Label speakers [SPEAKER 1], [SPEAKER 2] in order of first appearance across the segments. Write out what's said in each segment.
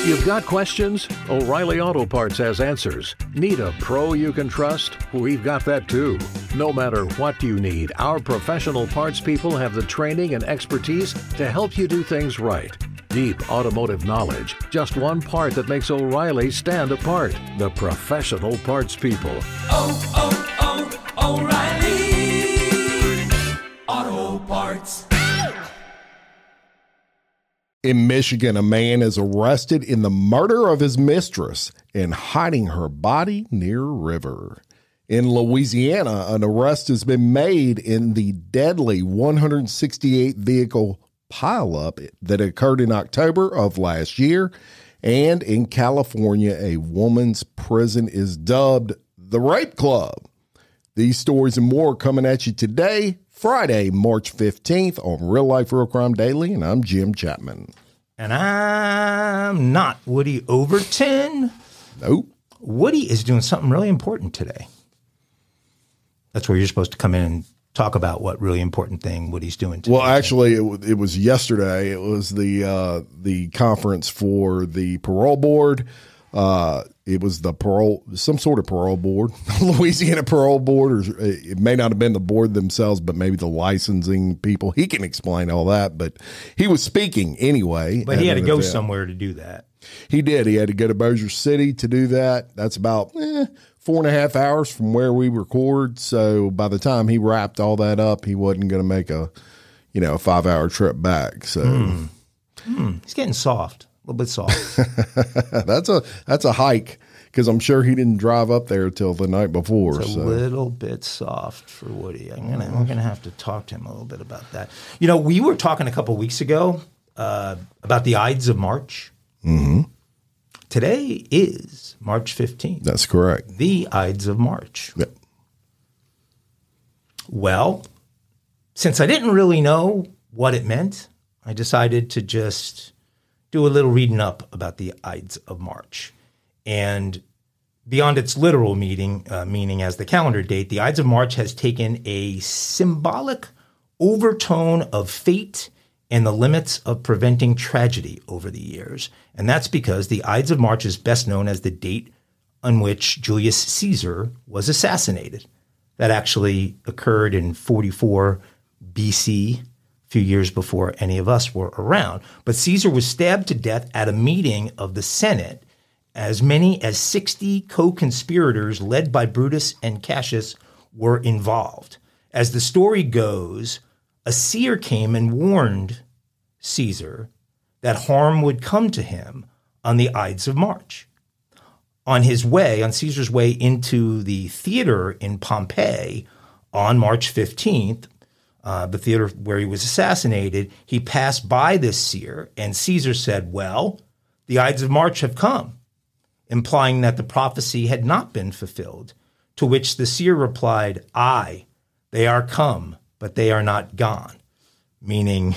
[SPEAKER 1] You've got questions? O'Reilly Auto Parts has answers. Need a pro you can trust? We've got that too. No matter what you need, our professional parts people have the training and expertise to help you do things right. Deep automotive knowledge. Just one part that makes O'Reilly stand apart. The professional parts people.
[SPEAKER 2] O'Reilly Auto Parts.
[SPEAKER 3] In Michigan, a man is arrested in the murder of his mistress and hiding her body near a river. In Louisiana, an arrest has been made in the deadly 168 vehicle pileup that occurred in October of last year. And in California, a woman's prison is dubbed the Rape Club. These stories and more coming at you today, Friday, March 15th on Real Life Real Crime Daily, and I'm Jim Chapman.
[SPEAKER 4] And I'm not Woody Overton.
[SPEAKER 3] Nope.
[SPEAKER 4] Woody is doing something really important today. That's where you're supposed to come in and talk about what really important thing Woody's doing today.
[SPEAKER 3] Well, actually, it was yesterday. It was the conference for the parole board. It was some sort of parole board, Louisiana parole board, or it may not have been the board themselves, but maybe the licensing people. He can explain all that, but he was speaking anyway.
[SPEAKER 4] But he had to go somewhere to do that.
[SPEAKER 3] He did. He had to go to Bossier City to do that. That's about 4.5 hours from where we record. So by the time he wrapped all that up, he wasn't going to make a 5-hour trip back. So
[SPEAKER 4] He's getting soft. A little bit soft.
[SPEAKER 3] That's a hike, because I'm sure he didn't drive up there till the night before.
[SPEAKER 4] It's a little bit soft for Woody. We're gonna have to talk to him a little bit about that. We were talking a couple of weeks ago about the Ides of March.
[SPEAKER 3] Mm-hmm.
[SPEAKER 4] Today is March 15th.
[SPEAKER 3] That's correct.
[SPEAKER 4] The Ides of March.
[SPEAKER 3] Yep.
[SPEAKER 4] Well, since I didn't really know what it meant, I decided to just do a little reading up about the Ides of March. And beyond its literal meaning as the calendar date, the Ides of March has taken a symbolic overtone of fate and the limits of preventing tragedy over the years. And that's because the Ides of March is best known as the date on which Julius Caesar was assassinated. That actually occurred in 44 BC, a few years before any of us were around. But Caesar was stabbed to death at a meeting of the Senate. As many as 60 co-conspirators led by Brutus and Cassius were involved. As the story goes, a seer came and warned Caesar that harm would come to him on the Ides of March. On Caesar's way into the theater in Pompeii on March 15th, the theater where he was assassinated, he passed by this seer, and Caesar said, "Well, the Ides of March have come," implying that the prophecy had not been fulfilled, to which the seer replied, "Aye, they are come, but they are not gone," meaning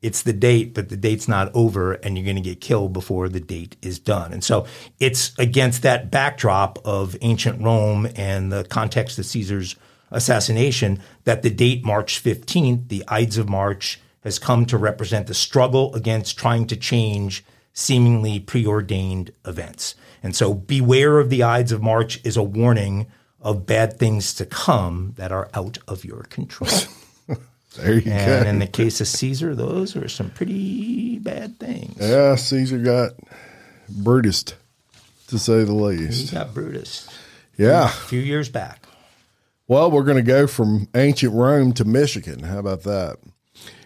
[SPEAKER 4] it's the date, but the date's not over, and you're going to get killed before the date is done. And so it's against that backdrop of ancient Rome and the context of Caesar's assassination that the date March 15th, the Ides of March, has come to represent the struggle against trying to change seemingly preordained events. And so beware of the Ides of March is a warning of bad things to come that are out of your control.
[SPEAKER 3] There you go.
[SPEAKER 4] And in the case of Caesar, those are some pretty bad things.
[SPEAKER 3] Yeah, Caesar got Brutus, to say the least.
[SPEAKER 4] He got Brutus.
[SPEAKER 3] Yeah.
[SPEAKER 4] A few years back.
[SPEAKER 3] Well, we're going to go from ancient Rome to Michigan. How about that?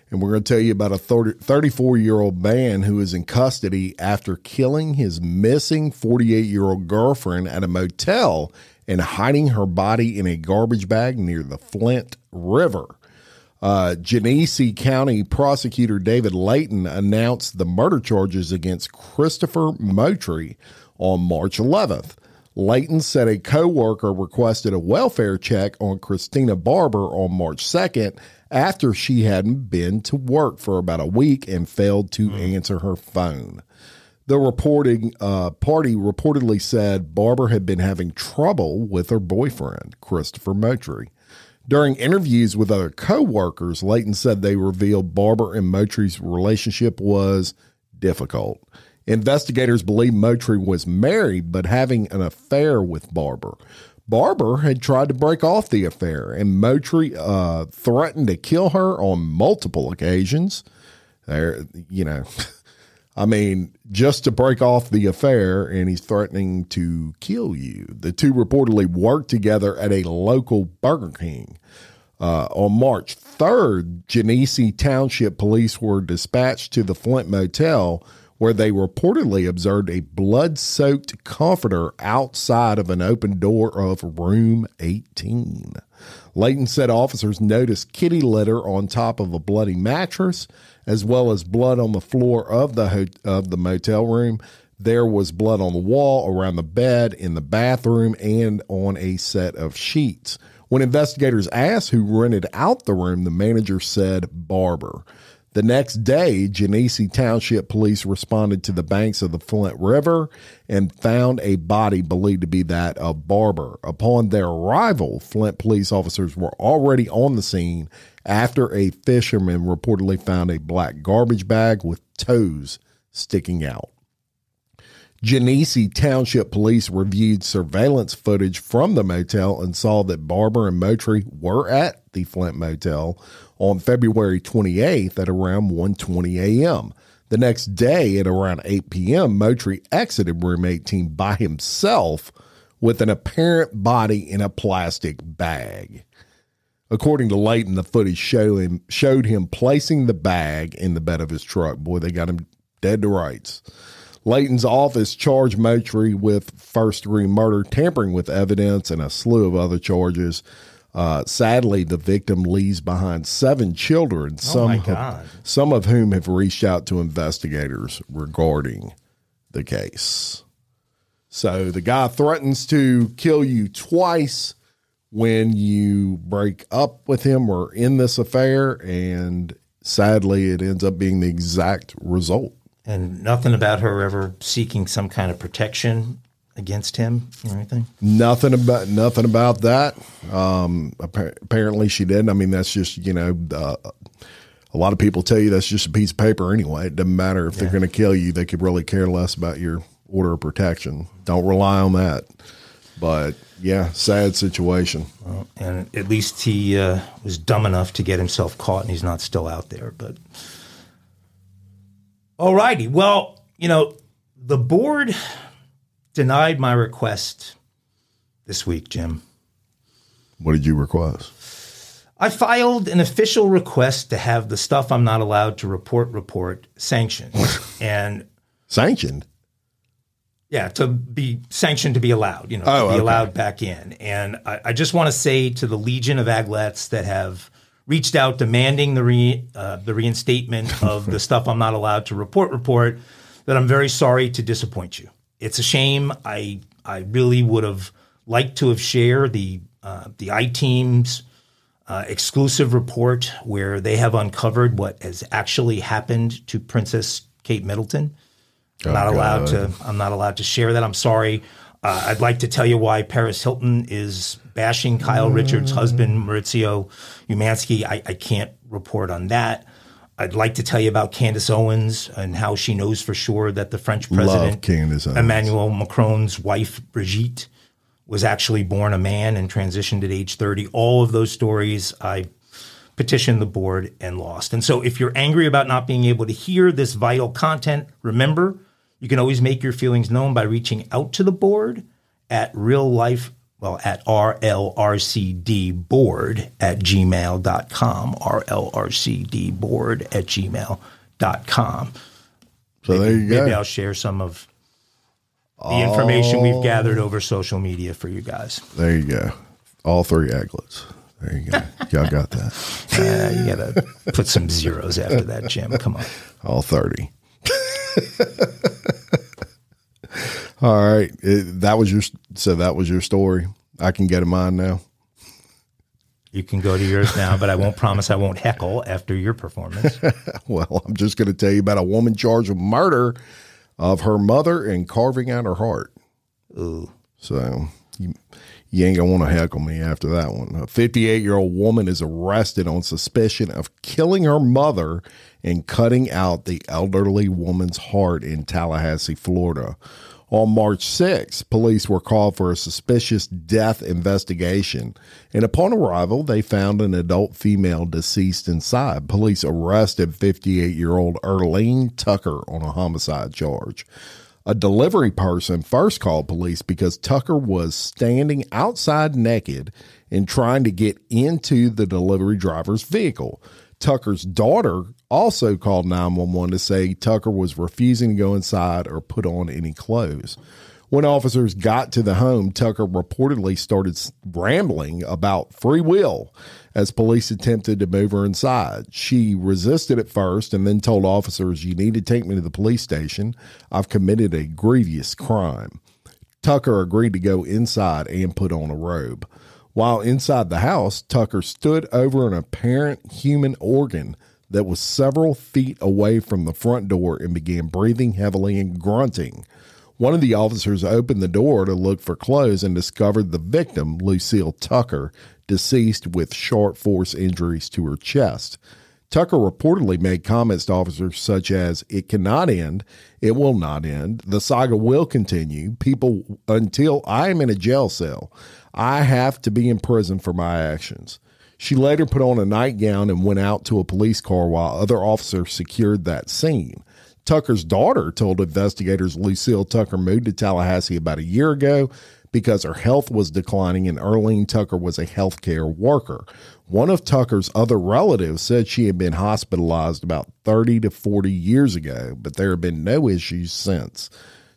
[SPEAKER 3] And we're going to tell you about a 34-year-old man who is in custody after killing his missing 48-year-old girlfriend at a motel and hiding her body in a garbage bag near the Flint River. Genesee County Prosecutor David Layton announced the murder charges against Christopher Moultrie on March 11th. Layton said a co-worker requested a welfare check on Christina Barber on March 2nd after she hadn't been to work for about a week and failed to answer her phone. The reporting party reportedly said Barber had been having trouble with her boyfriend, Christopher Moultrie, During interviews with other co-workers, Layton said they revealed Barber and Moultrie's relationship was difficult. Investigators believe Moultrie was married but having an affair with Barber. Barber had tried to break off the affair, and Moultrie threatened to kill her on multiple occasions. I mean, just to break off the affair, and he's threatening to kill you. The two reportedly worked together at a local Burger King. On March 3rd, Genesee Township police were dispatched to the Flint Motel, where they reportedly observed a blood-soaked comforter outside of an open door of room 18. Layton said officers noticed kitty litter on top of a bloody mattress, as well as blood on the floor of the motel room. There was blood on the wall, around the bed, in the bathroom, and on a set of sheets. When investigators asked who rented out the room, the manager said Barber. The next day, Genesee Township police responded to the banks of the Flint River and found a body believed to be that of Barber. Upon their arrival, Flint police officers were already on the scene after a fisherman reportedly found a black garbage bag with toes sticking out. Genesee Township police reviewed surveillance footage from the motel and saw that Barber and Moultrie were at the Flint Motel on February 28th at around 1:20 a.m. The next day at around 8 p.m., Moultrie exited room 18 by himself with an apparent body in a plastic bag. According to Layton, the footage showed him placing the bag in the bed of his truck. Boy, they got him dead to rights. Layton's office charged Moultrie with first-degree murder, tampering with evidence, and a slew of other charges. Sadly, the victim leaves behind 7 children, some of whom have reached out to investigators regarding the case. So the guy threatens to kill you twice when you break up with him or in this affair, and sadly, it ends up being the exact result.
[SPEAKER 4] And nothing about her ever seeking some kind of protection against him or anything?
[SPEAKER 3] Nothing about that. Apparently she didn't. I mean, that's just, a lot of people tell you that's just a piece of paper anyway. It doesn't matter if they're going to kill you. They could really care less about your order of protection. Don't rely on that. But yeah, sad situation.
[SPEAKER 4] Well, and at least he was dumb enough to get himself caught, and he's not still out there. But all righty. Well, the board denied my request this week, Jim.
[SPEAKER 3] What did you request?
[SPEAKER 4] I filed an official request to have the stuff I'm not allowed to report sanctioned. And
[SPEAKER 3] sanctioned?
[SPEAKER 4] Yeah, to be sanctioned to be allowed, to be allowed back in. And I just want to say to the legion of aglets that have reached out demanding the reinstatement of the stuff I'm not allowed to report, that I'm very sorry to disappoint you. It's a shame. I really would have liked to have shared the I-Team's exclusive report where they have uncovered what has actually happened to Princess Kate Middleton. I'm not allowed to share that. I'm sorry. I'd like to tell you why Paris Hilton is bashing Kyle Richards' husband, Maurizio Umansky. I can't report on that. I'd like to tell you about Candace Owens and how she knows for sure that the French president, Emmanuel Macron's wife, Brigitte, was actually born a man and transitioned at age 30. All of those stories I petitioned the board and lost. And so if you're angry about not being able to hear this vital content, remember, you can always make your feelings known by reaching out to the board at rlrcdboard@gmail.com, rlrcdboard@gmail.com.
[SPEAKER 3] So there you go.
[SPEAKER 4] Maybe I'll share some of the information we've gathered over social media for you guys.
[SPEAKER 3] There you go. All 3 aglets. There you go. Y'all got that.
[SPEAKER 4] You got to put some zeros after that, Jim. Come on.
[SPEAKER 3] All 30. All right. That was your story. I can get to mine now.
[SPEAKER 4] You can go to yours now, but I won't promise I won't heckle after your performance.
[SPEAKER 3] Well, I'm just going to tell you about a woman charged with murder of her mother and carving out her heart.
[SPEAKER 4] Ooh.
[SPEAKER 3] So, You ain't going to want to heckle me after that one. A 58-year-old woman is arrested on suspicion of killing her mother and cutting out the elderly woman's heart in Tallahassee, Florida. On March 6th, police were called for a suspicious death investigation, and upon arrival, they found an adult female deceased inside. Police arrested 58-year-old Earlene Tucker on a homicide charge. A delivery person first called police because Tucker was standing outside naked and trying to get into the delivery driver's vehicle. Tucker's daughter also called 911 to say Tucker was refusing to go inside or put on any clothes. When officers got to the home, Tucker reportedly started rambling about free will as police attempted to move her inside. She resisted at first and then told officers, "You need to take me to the police station. I've committed a grievous crime." Tucker agreed to go inside and put on a robe. While inside the house, Tucker stood over an apparent human organ that was several feet away from the front door and began breathing heavily and grunting. One of the officers opened the door to look for clothes and discovered the victim, Lucille Tucker, deceased with sharp force injuries to her chest. Tucker reportedly made comments to officers such as, "It cannot end. It will not end. The saga will continue. People, until I am in a jail cell, I have to be in prison for my actions." She later put on a nightgown and went out to a police car while other officers secured that scene. Tucker's daughter told investigators Lucille Tucker moved to Tallahassee about a year ago because her health was declining and Earlene Tucker was a healthcare worker. One of Tucker's other relatives said she had been hospitalized about 30 to 40 years ago, but there have been no issues since.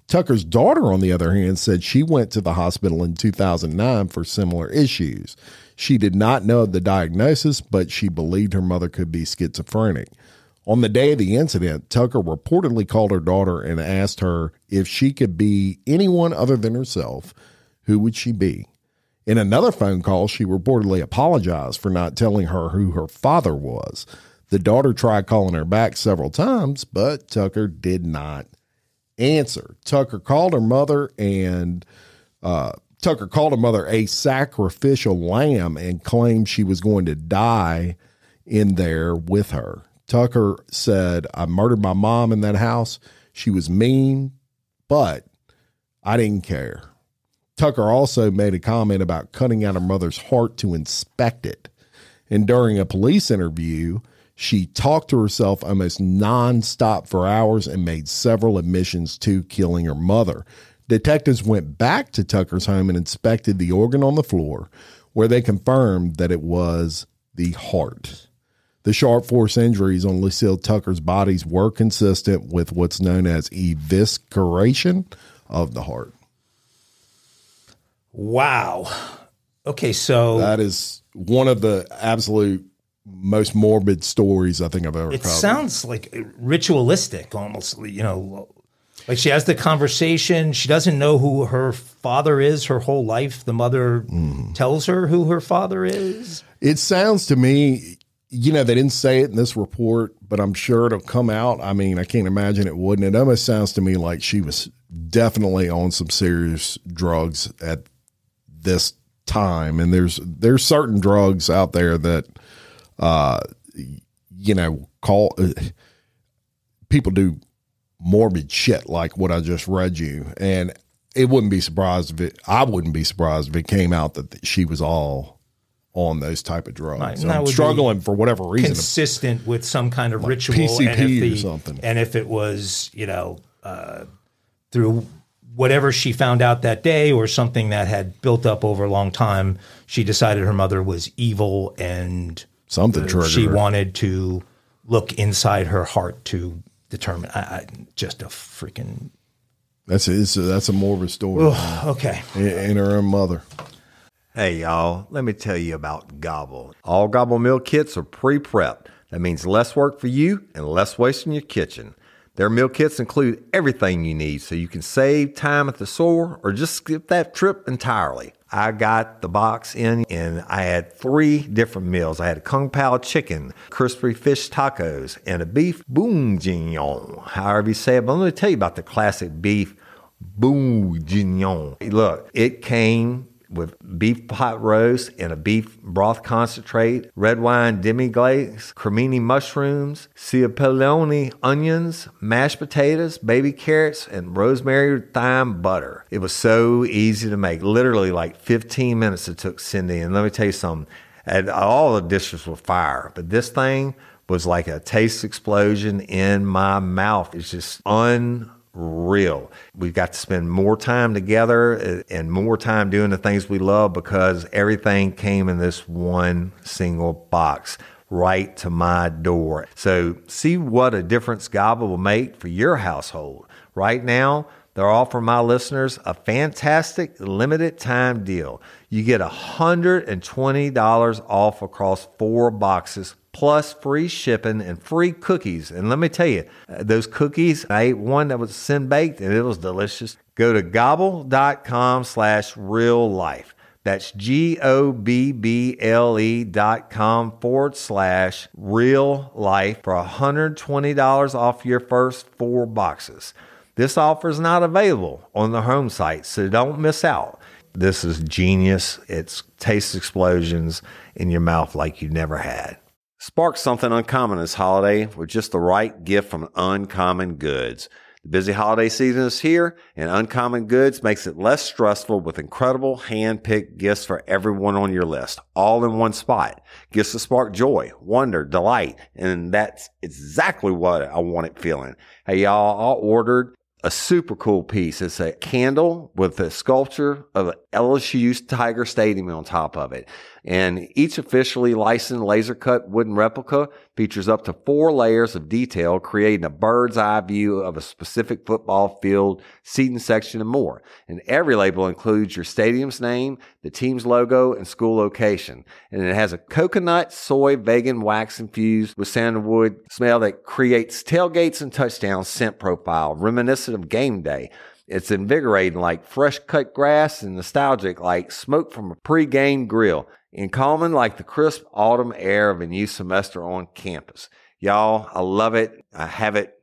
[SPEAKER 3] Tucker's daughter, on the other hand, said she went to the hospital in 2009 for similar issues. She did not know of the diagnosis, but she believed her mother could be schizophrenic. On the day of the incident, Tucker reportedly called her daughter and asked her if she could be anyone other than herself, who would she be? In another phone call, she reportedly apologized for not telling her who her father was. The daughter tried calling her back several times, but Tucker did not answer. Tucker called her mother a sacrificial lamb and claimed she was going to die in there with her. Tucker said, "I murdered my mom in that house. She was mean, but I didn't care." Tucker also made a comment about cutting out her mother's heart to inspect it. And during a police interview, she talked to herself almost nonstop for hours and made several admissions to killing her mother. Detectives went back to Tucker's home and inspected the organ on the floor, where they confirmed that it was the heart. The sharp force injuries on Lucille Tucker's bodies were consistent with what's known as evisceration of the heart.
[SPEAKER 4] Wow. Okay, so
[SPEAKER 3] that is one of the absolute most morbid stories I think I've ever covered.
[SPEAKER 4] It sounds like ritualistic, almost, like she has the conversation. She doesn't know who her father is her whole life. The mother tells her who her father is.
[SPEAKER 3] It sounds to me, they didn't say it in this report, but I'm sure it'll come out. I mean, I can't imagine it wouldn't. It almost sounds to me like she was definitely on some serious drugs at this time. And there's certain drugs out there that, people do morbid shit like what I just read you. And I wouldn't be surprised if it came out that she was all on those type of drugs.
[SPEAKER 4] Right.
[SPEAKER 3] So I'm struggling for whatever reason.
[SPEAKER 4] Consistent with some kind of
[SPEAKER 3] like
[SPEAKER 4] ritual.
[SPEAKER 3] PCP or something.
[SPEAKER 4] And if it was, through whatever she found out that day or something that had built up over a long time, she decided her mother was evil and
[SPEAKER 3] something triggered
[SPEAKER 4] she
[SPEAKER 3] her.
[SPEAKER 4] wanted to look inside her heart to determine. Just a freaking.
[SPEAKER 3] That's a morbid story.
[SPEAKER 4] Okay.
[SPEAKER 3] And her own mother.
[SPEAKER 5] Hey, y'all, let me tell you about Gobble. All Gobble meal kits are pre-prepped. That means less work for you and less waste in your kitchen. Their meal kits include everything you need so you can save time at the store or just skip that trip entirely. I got the box in and I had 3 different meals. I had a Kung Pao chicken, crispy fish tacos, and a beef bourguignon, however you say it. But let me tell you about the classic beef bourguignon. Look, it came with beef pot roast and a beef broth concentrate, red wine demi-glaze, cremini mushrooms, cipollone onions, mashed potatoes, baby carrots, and rosemary thyme butter. It was so easy to make. Literally like 15 minutes it took Cindy. And let me tell you something. And all the dishes were fire, but this thing was like a taste explosion in my mouth. It's just unreal. We've got to spend more time together and more time doing the things we love because everything came in this one single box right to my door. So see what a difference Gobble will make for your household. Right now, they're offering my listeners a fantastic limited time deal. You get $120 off across 4 boxes plus free shipping and free cookies. And let me tell you, those cookies, I ate one that was sin baked and it was delicious. Go to gobble.com/real life. That's GOBBLE.com/real life for $120 off your first 4 boxes. This offer is not available on the home site, so don't miss out. This is genius. It's taste explosions in your mouth like you never had. Spark something uncommon this holiday with just the right gift from Uncommon Goods. The busy holiday season is here, and Uncommon Goods makes it less stressful with incredible hand-picked gifts for everyone on your list, all in one spot. Gifts that spark joy, wonder, delight, and that's exactly what I wanted feeling. Hey, y'all, I ordered a super cool piece. It's a candle with a sculpture of LSU's Tiger Stadium on top of it. And each officially licensed laser cut wooden replica features up to 4 layers of detail, creating a bird's eye view of a specific football field, seating section, and more. And every label includes your stadium's name, the team's logo, and school location. And it has a coconut, soy, vegan wax infused with sandalwood smell that creates tailgates and touchdown scent profile, reminiscent of game day. It's invigorating like fresh cut grass and nostalgic like smoke from a pre-game grill, and calming like the crisp autumn air of a new semester on campus. Y'all, I love it. I have it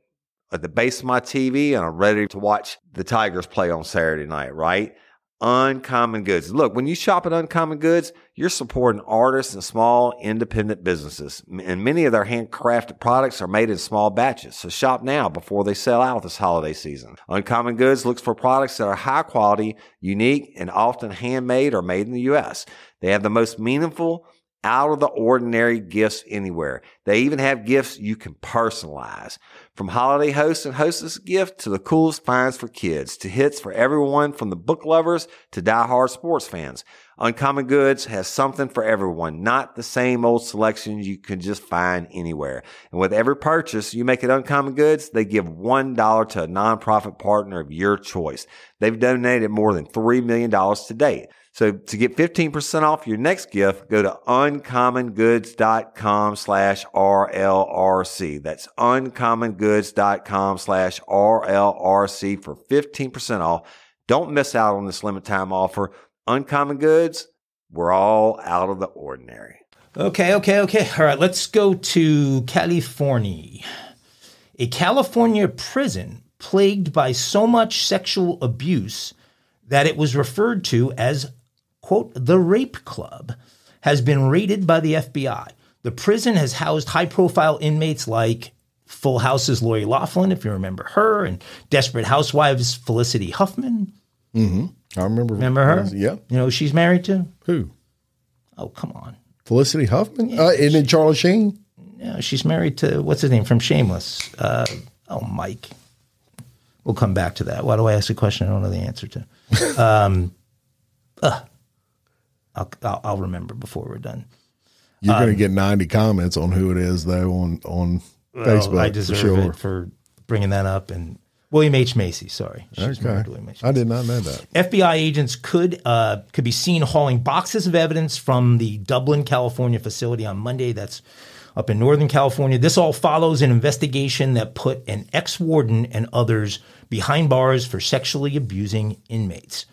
[SPEAKER 5] at the base of my TV, and I'm ready to watch the Tigers play on Saturday night, right? Uncommon Goods. Look, when you shop at Uncommon Goods, you're supporting artists and small independent businesses. And many of their handcrafted products are made in small batches. So shop now before they sell out this holiday season. Uncommon Goods looks for products that are high quality, unique, and often handmade or made in the U.S. They have the most meaningful, out of the ordinary gifts anywhere. They even have gifts you can personalize. From holiday hosts and hostess gift to the coolest finds for kids to hits for everyone from the book lovers to diehard sports fans. Uncommon Goods has something for everyone, not the same old selections you can just find anywhere. And with every purchase you make at Uncommon Goods, they give $1 to a nonprofit partner of your choice. They've donated more than $3 million to date. So to get 15% off your next gift, go to uncommongoods.com/RLRC. That's uncommongoods.com/RLRC for 15% off. Don't miss out on this limited time offer. Uncommon Goods, we're all out of the ordinary.
[SPEAKER 4] Okay. All right, let's go to California. A California prison plagued by so much sexual abuse that it was referred to as, quote, the Rape Club, has been raided by the FBI. The prison has housed high-profile inmates like Full House's Lori Loughlin, if you remember her, and Desperate Housewives' Felicity Huffman.
[SPEAKER 3] Mm-hmm. I remember.
[SPEAKER 4] Remember her?
[SPEAKER 3] Yeah.
[SPEAKER 4] You know who she's married to?
[SPEAKER 3] Who?
[SPEAKER 4] Oh, come on.
[SPEAKER 3] Felicity Huffman?
[SPEAKER 4] Yeah,
[SPEAKER 3] isn't it Charlie Sheen?
[SPEAKER 4] Yeah, she's married to, what's his name, from Shameless? Mike. We'll come back to that. Why do I ask a question I don't know the answer to? I'll remember before we're done.
[SPEAKER 3] You're going to get 90 comments on who it is, though, on Facebook.
[SPEAKER 4] I deserve it for bringing that up. And William H. Macy, sorry.
[SPEAKER 3] Okay.
[SPEAKER 4] William H. Macy.
[SPEAKER 3] I did not know that.
[SPEAKER 4] FBI agents could be seen hauling boxes of evidence from the Dublin, California facility on Monday. That's up in Northern California. This all follows an investigation that put an ex-warden and others behind bars for sexually abusing inmates.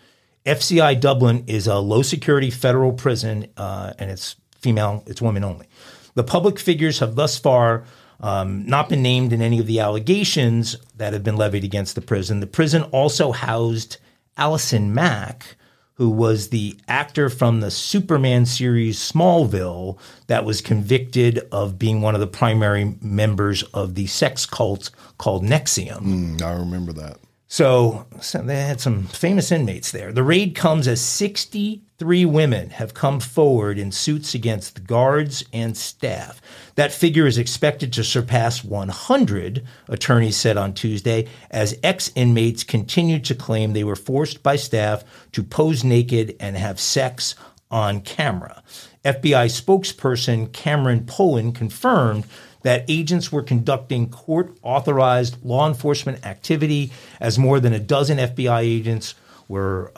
[SPEAKER 4] FCI Dublin is a low-security federal prison, and it's female, it's women only. The public figures have thus far not been named in any of the allegations that have been levied against the prison. The prison also housed Allison Mack, who was the actor from the Superman series Smallville that was convicted of being one of the primary members of the sex cult called NXIVM.
[SPEAKER 3] I remember that.
[SPEAKER 4] So they had some famous inmates there. The raid comes as 63 women have come forward in suits against the guards and staff. That figure is expected to surpass 100, attorneys said on Tuesday, as ex-inmates continued to claim they were forced by staff to pose naked and have sex on camera. FBI spokesperson Cameron Pohen confirmed that agents were conducting court-authorized law enforcement activity as more than a dozen FBI agents were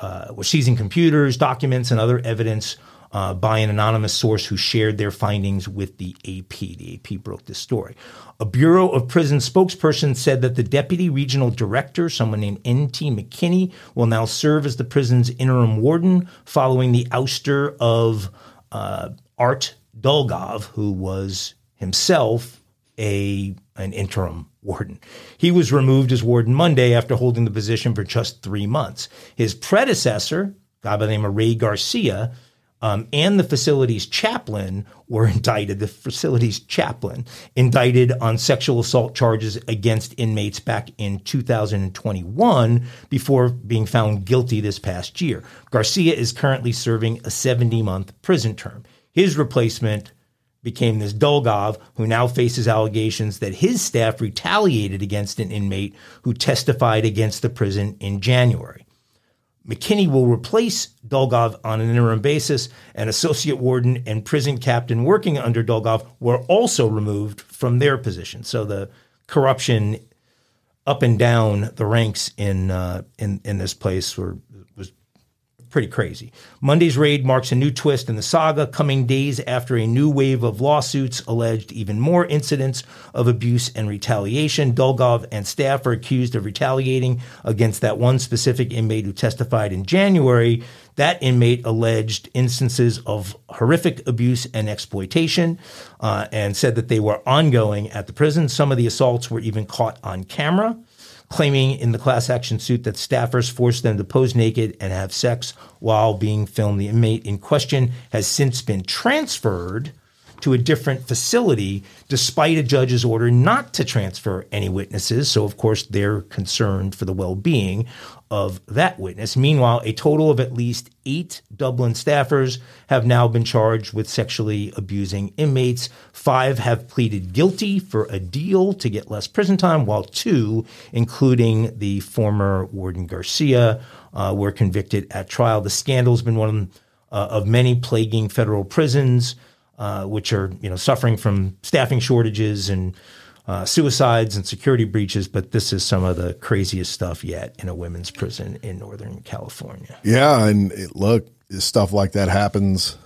[SPEAKER 4] seizing computers, documents, and other evidence by an anonymous source who shared their findings with the AP. The AP broke this story. A Bureau of Prisons spokesperson said that the deputy regional director, someone named N.T. McKinney, will now serve as the prison's interim warden following the ouster of Art Dolgov, who was himself an interim warden. He was removed as warden Monday after holding the position for just 3 months. His predecessor, a guy by the name of Ray Garcia, and the facility's chaplain were indicted. The facility's chaplain indicted on sexual assault charges against inmates back in 2021 before being found guilty this past year. Garcia is currently serving a 70-month prison term. His replacement became this Dolgov, who now faces allegations that his staff retaliated against an inmate who testified against the prison in January. McKinney will replace Dolgov on an interim basis. An associate warden and prison captain working under Dolgov were also removed from their position. So the corruption up and down the ranks in this place was pretty crazy. Monday's raid marks a new twist in the saga, coming days after a new wave of lawsuits alleged even more incidents of abuse and retaliation. Dolgov and staff are accused of retaliating against that one specific inmate who testified in January. That inmate alleged instances of horrific abuse and exploitation and said that they were ongoing at the prison. Some of the assaults were even caught on camera, claiming in the class action suit that staffers forced them to pose naked and have sex while being filmed. The inmate in question has since been transferred to a different facility despite a judge's order not to transfer any witnesses. So, of course, they're concerned for the well-being of that witness. Meanwhile, a total of at least 8 Dublin staffers have now been charged with sexually abusing inmates. 5 have pleaded guilty for a deal to get less prison time, while 2, including the former warden Garcia, were convicted at trial. The scandal has been one of many plaguing federal prisons, which are suffering from staffing shortages and suicides and security breaches, but this is some of the craziest stuff yet in a women's prison in Northern California.
[SPEAKER 3] Yeah, and look, stuff like that happens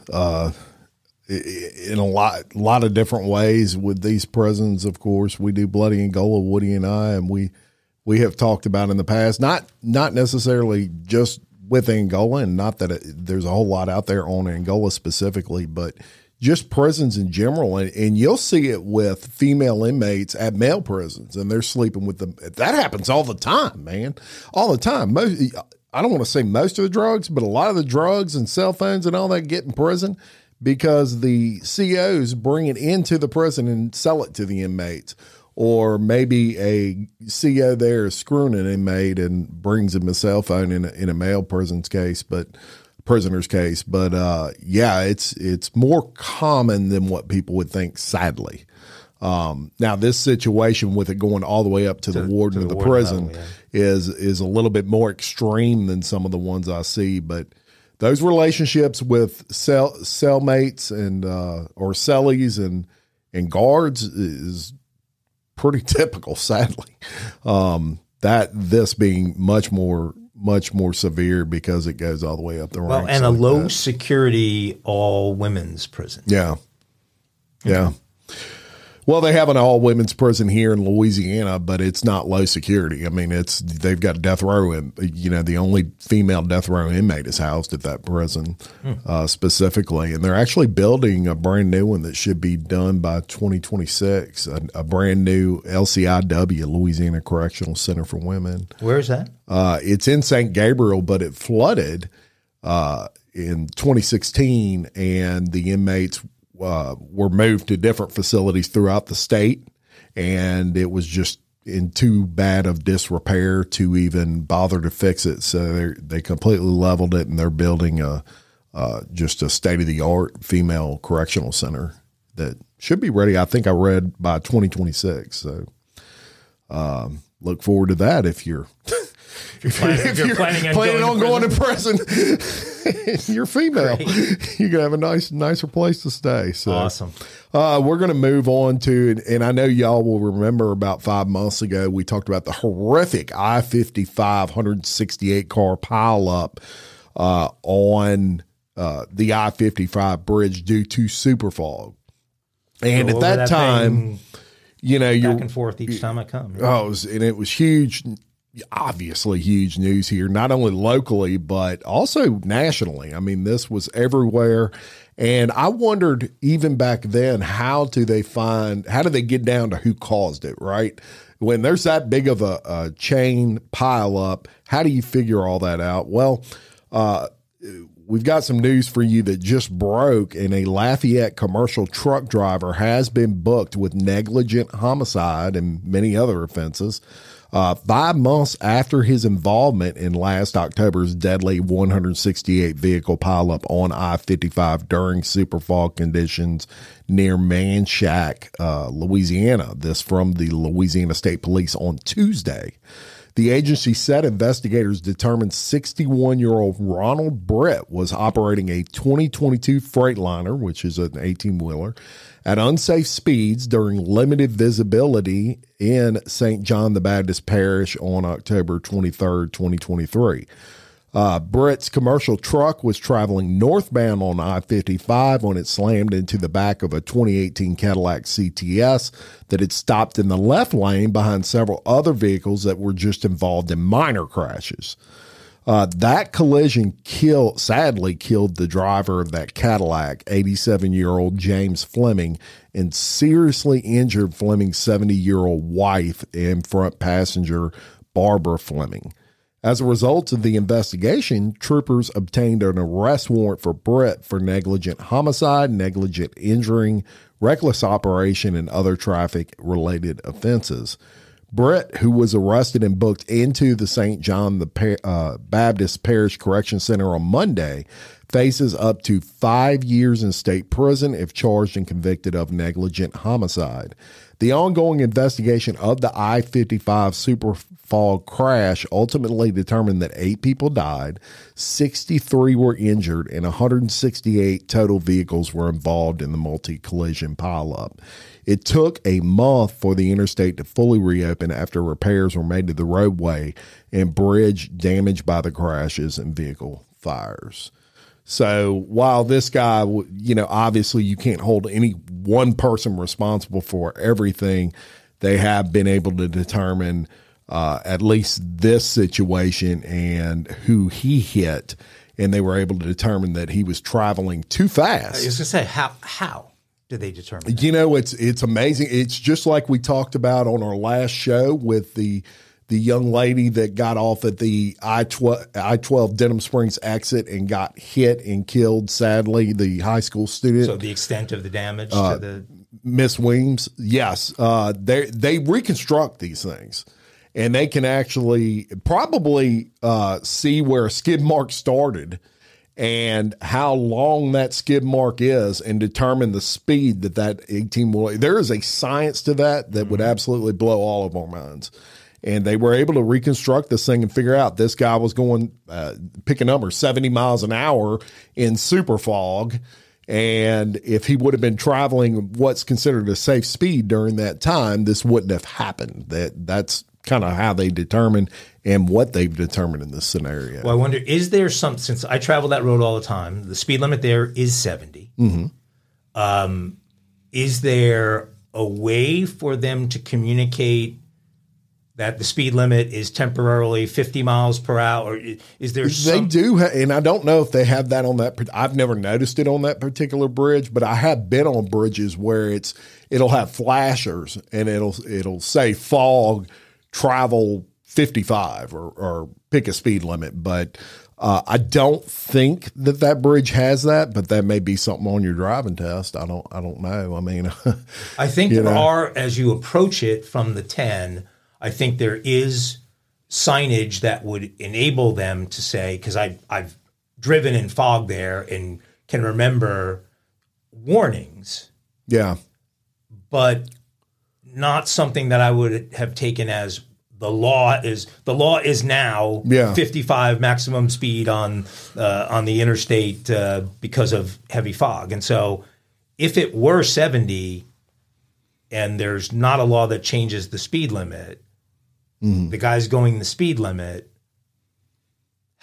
[SPEAKER 3] in a lot of different ways with these prisons. Of course, we do Bloody Angola, Woody and I, and we have talked about in the past, not necessarily just with Angola, and not that there's a whole lot out there on Angola specifically, but just prisons in general. And you'll see it with female inmates at male prisons, and they're sleeping with them. That happens all the time, man. All the time. I don't want to say most of the drugs, but a lot of the drugs and cell phones and all that get in prison because the COs bring it into the prison and sell it to the inmates. Or maybe a CO there is screwing an inmate and brings him a cell phone in a male prisoner's case. But yeah, it's more common than what people would think, sadly. Now, this situation with it going all the way up to the warden of the prison is a little bit more extreme than some of the ones I see. But those relationships with cellmates and or cellies and guards is pretty typical, sadly. This being much more severe because it goes all the way up the ranks.
[SPEAKER 4] Well, and a low security all women's prison.
[SPEAKER 3] Yeah. Yeah. Well, they have an all women's prison here in Louisiana, but it's not low security. I mean, they've got death row, and the only female death row inmate is housed at that prison specifically, and they're actually building a brand new one that should be done by 2026. A brand new LCIW, Louisiana Correctional Center for Women.
[SPEAKER 4] Where is that?
[SPEAKER 3] It's in St. Gabriel, but it flooded in 2016, and the inmates were moved to different facilities throughout the state, and it was just in too bad of disrepair to even bother to fix it. So they completely leveled it, and they're building just a state-of-the-art female correctional center that should be ready. I think I read by 2026. So look forward to that if you're planning on going to prison. You're female. Great. You can have a nicer place to stay. So
[SPEAKER 4] awesome.
[SPEAKER 3] We're going to move on to, and I know y'all will remember about 5 months ago, we talked about the horrific I-55 168 car pileup on the I-55 bridge due to super fog. And at that time, you're
[SPEAKER 4] back and forth each time I come. Right?
[SPEAKER 3] Oh, it was huge. Obviously huge news here, not only locally, but also nationally. I mean, this was everywhere. And I wondered even back then, how do they get down to who caused it, right? When there's that big of a chain pile up, how do you figure all that out? Well, we've got some news for you that just broke, and a Lafayette commercial truck driver has been booked with negligent homicide and many other offenses. 5 months after his involvement in last October's deadly 168 vehicle pileup on I-55 during super fog conditions near Manchac, Louisiana. This from the Louisiana State Police on Tuesday. The agency said investigators determined 61-year-old Ronald Britt was operating a 2022 Freightliner, which is an 18-wheeler, at unsafe speeds during limited visibility in St. John the Baptist Parish on October 23rd, 2023. Britt's commercial truck was traveling northbound on I-55 when it slammed into the back of a 2018 Cadillac CTS that had stopped in the left lane behind several other vehicles that were just involved in minor crashes. That collision sadly killed the driver of that Cadillac, 87-year-old James Fleming, and seriously injured Fleming's 70-year-old wife and front passenger, Barbara Fleming. As a result of the investigation, troopers obtained an arrest warrant for Britt for negligent homicide, negligent injuring, reckless operation, and other traffic-related offenses. Britt, who was arrested and booked into the St. John the Baptist Parish Correction Center on Monday, faces up to 5 years in state prison if charged and convicted of negligent homicide. The ongoing investigation of the I-55 super fog crash ultimately determined that 8 people died, 63 were injured, and 168 total vehicles were involved in the multi-collision pileup. It took a month for the interstate to fully reopen after repairs were made to the roadway and bridge damaged by the crashes and vehicle fires. So while this guy, obviously you can't hold any one person responsible for everything, they have been able to determine at least this situation and who he hit, and they were able to determine that he was traveling too fast.
[SPEAKER 4] I was going to say, how did they determine that?
[SPEAKER 3] It's amazing. It's just like we talked about on our last show with the young lady that got off at the I-12 Denham Springs exit and got hit and killed, sadly, the high school student.
[SPEAKER 4] So the extent of the damage to the...
[SPEAKER 3] Miss Weems, yes. They reconstruct these things, and they can actually probably see where a skid mark started and how long that skid mark is and determine the speed that 18 will. There is a science to that would absolutely blow all of our minds. And they were able to reconstruct this thing and figure out this guy was going, pick a number, 70 miles an hour in super fog. And if he would have been traveling what's considered a safe speed during that time, this wouldn't have happened. That's kind of how they determined and what they've determined in this scenario.
[SPEAKER 4] Well, I wonder, is there some, since I travel that road all the time, the speed limit there is 70. Mm-hmm. Is there a way for them to communicate that the speed limit is temporarily 50 miles per hour? Is there
[SPEAKER 3] They do, and I don't know if they have that on that. I've never noticed it on that particular bridge, but I have been on bridges where it'll have flashers and it'll say fog, travel 55 or pick a speed limit. But I don't think that bridge has that, but that may be something on your driving test. I don't know. I mean,
[SPEAKER 4] I think there are, as you approach it from the 10, I think there is signage that would enable them to say, because I've driven in fog there and can remember warnings.
[SPEAKER 3] Yeah.
[SPEAKER 4] But not something that I would have taken as the law is now 55 maximum speed on the interstate because of heavy fog. And so if it were 70 and there's not a law that changes the speed limit, the guy's going the speed limit.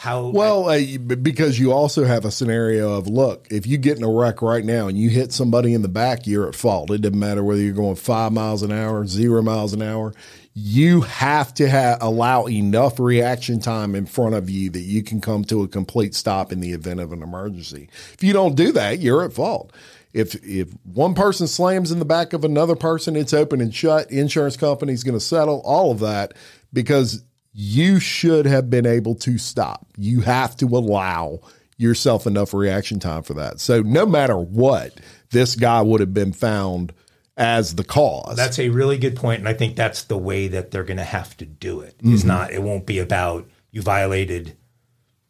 [SPEAKER 3] Because you also have a scenario of, look, if you get in a wreck right now and you hit somebody in the back, you're at fault. It doesn't matter whether you're going 5 miles an hour, 0 miles an hour. You have to allow enough reaction time in front of you that you can come to a complete stop in the event of an emergency. If you don't do that, you're at fault. If one person slams in the back of another person, it's open and shut. Insurance company's going to settle all of that because you should have been able to stop. You have to allow yourself enough reaction time for that. So no matter what, this guy would have been found as the cause.
[SPEAKER 4] That's a really good point, and I think that's the way that they're going to have to do it. It won't be about you violated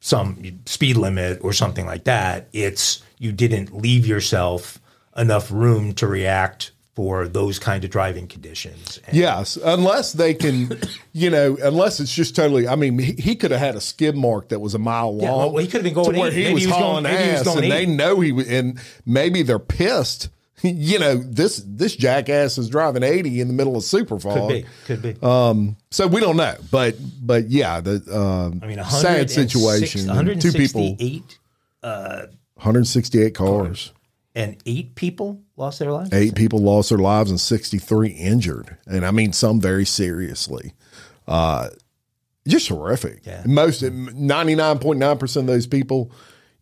[SPEAKER 4] some speed limit or something like that. It's you didn't leave yourself enough room to react for those kind of driving conditions.
[SPEAKER 3] Yes, unless they can, unless it's just totally. I mean, he could have had a skid mark that was a mile long.
[SPEAKER 4] Yeah, well, he could have been going
[SPEAKER 3] to where he was hauling ass, and they know he was. And maybe they're pissed. This jackass is driving 80 in the middle of super fog.
[SPEAKER 4] Could be.
[SPEAKER 3] So we don't know, but yeah, sad situation. 2 people, 168 cars.
[SPEAKER 4] And 8 people lost their lives?
[SPEAKER 3] 8 people lost their lives and 63 injured. And I mean, some very seriously. Just horrific. Yeah. 99.9% of those people,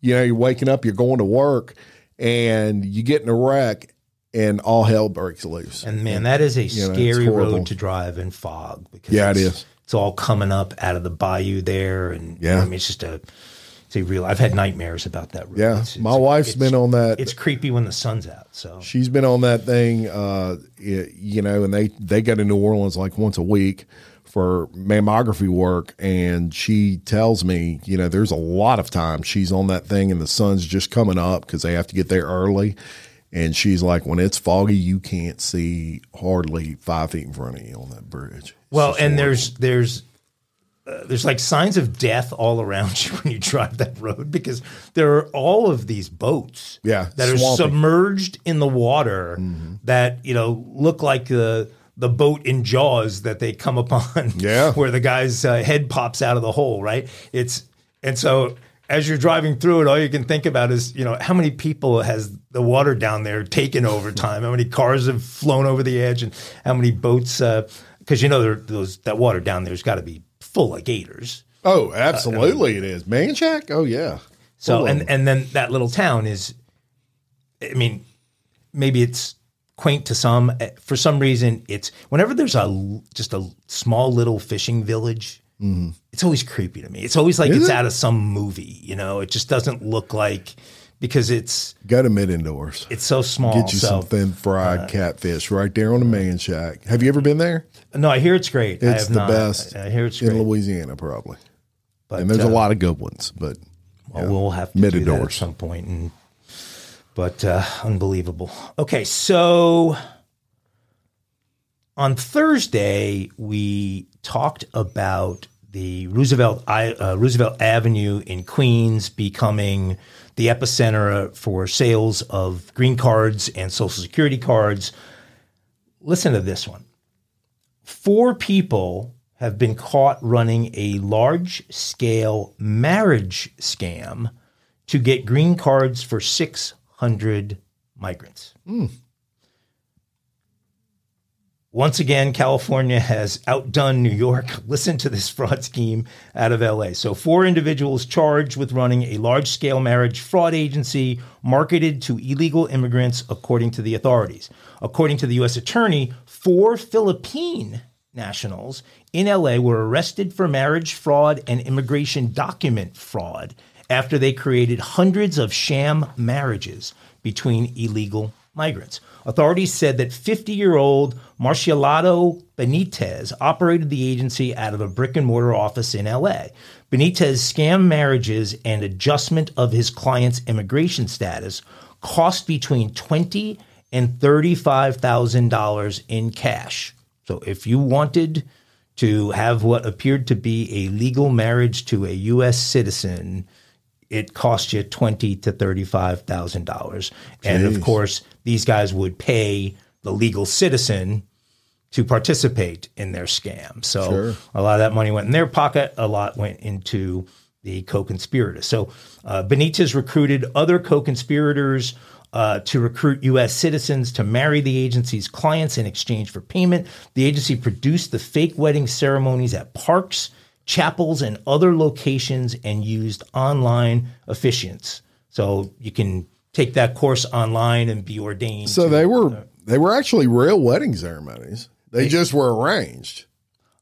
[SPEAKER 3] you're waking up, you're going to work, and you get in a wreck, and all hell breaks loose.
[SPEAKER 4] And man, that is a scary road to drive in fog. Because
[SPEAKER 3] it is.
[SPEAKER 4] It's all coming up out of the bayou there. And I mean, it's just I've had nightmares about that road.
[SPEAKER 3] Yeah, my wife's been on that.
[SPEAKER 4] It's creepy when the sun's out. So
[SPEAKER 3] she's been on that thing, and they go to New Orleans like once a week for mammography work, and she tells me, there's a lot of times she's on that thing and the sun's just coming up because they have to get there early, and she's like, when it's foggy, you can't see hardly 5 feet in front of you on that bridge.
[SPEAKER 4] Well, and there's like signs of death all around you when you drive that road because there are all of these boats that are submerged in the water that, look like the boat in Jaws that they come upon where the guy's head pops out of the hole, right? And so as you're driving through it, all you can think about is, how many people has the water down there taken over time? How many cars have flown over the edge and how many boats, because that water down there's got to be full of gators.
[SPEAKER 3] Oh, absolutely it is. Manchac? Oh, yeah.
[SPEAKER 4] So, and then that little town is, I mean, maybe it's quaint to some. For some reason, it's whenever there's just a small little fishing village, it's always creepy to me. It's always like it's out of some movie, It just doesn't look like, because it's...
[SPEAKER 3] Go to Mid-Indoors.
[SPEAKER 4] It's so small.
[SPEAKER 3] Get you some thin fried catfish right there on the Manchac. Have you ever been there?
[SPEAKER 4] No, I hear it's great.
[SPEAKER 3] It's the best
[SPEAKER 4] I hear it's great.
[SPEAKER 3] in Louisiana, probably. And there's a lot of good ones, but
[SPEAKER 4] we'll have to do that at some point. But unbelievable. Okay, so on Thursday, we talked about the Roosevelt Avenue in Queens becoming the epicenter for sales of green cards and Social Security cards. Listen to this one. 4 people have been caught running a large-scale marriage scam to get green cards for 600 migrants. Once again, California has outdone New York. Listen to this fraud scheme out of LA. So 4 individuals charged with running a large-scale marriage fraud agency marketed to illegal immigrants, according to the authorities. According to the U.S. attorney, 4 Philippine nationals in LA were arrested for marriage fraud and immigration document fraud after they created hundreds of sham marriages between illegal migrants. Authorities said that 50-year-old Marcialado Benitez operated the agency out of a brick-and-mortar office in LA. Benitez scam marriages and adjustment of his client's immigration status cost between $20,000 and $35,000 in cash. So if you wanted to have what appeared to be a legal marriage to a U.S. citizen, it cost you $20,000 to $35,000. And of course, these guys would pay the legal citizen to participate in their scam. So a lot of that money went in their pocket. A lot went into the co-conspirators. So Benitez recruited other co-conspirators to recruit U.S. citizens to marry the agency's clients in exchange for payment. The agency produced the fake wedding ceremonies at parks, chapels, and other locations and used online officiants. So you can take that course online and be ordained.
[SPEAKER 3] So they were actually real wedding ceremonies. They just were arranged.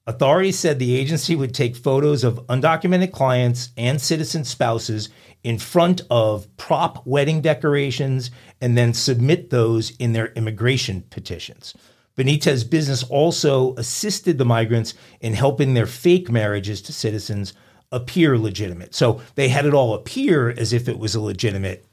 [SPEAKER 4] Authorities said the agency would take photos of undocumented clients and citizen spouses in front of prop wedding decorations and then submit those in their immigration petitions. Benitez's business also assisted the migrants in helping their fake marriages to citizens appear legitimate. So they had it all appear as if it was a legitimate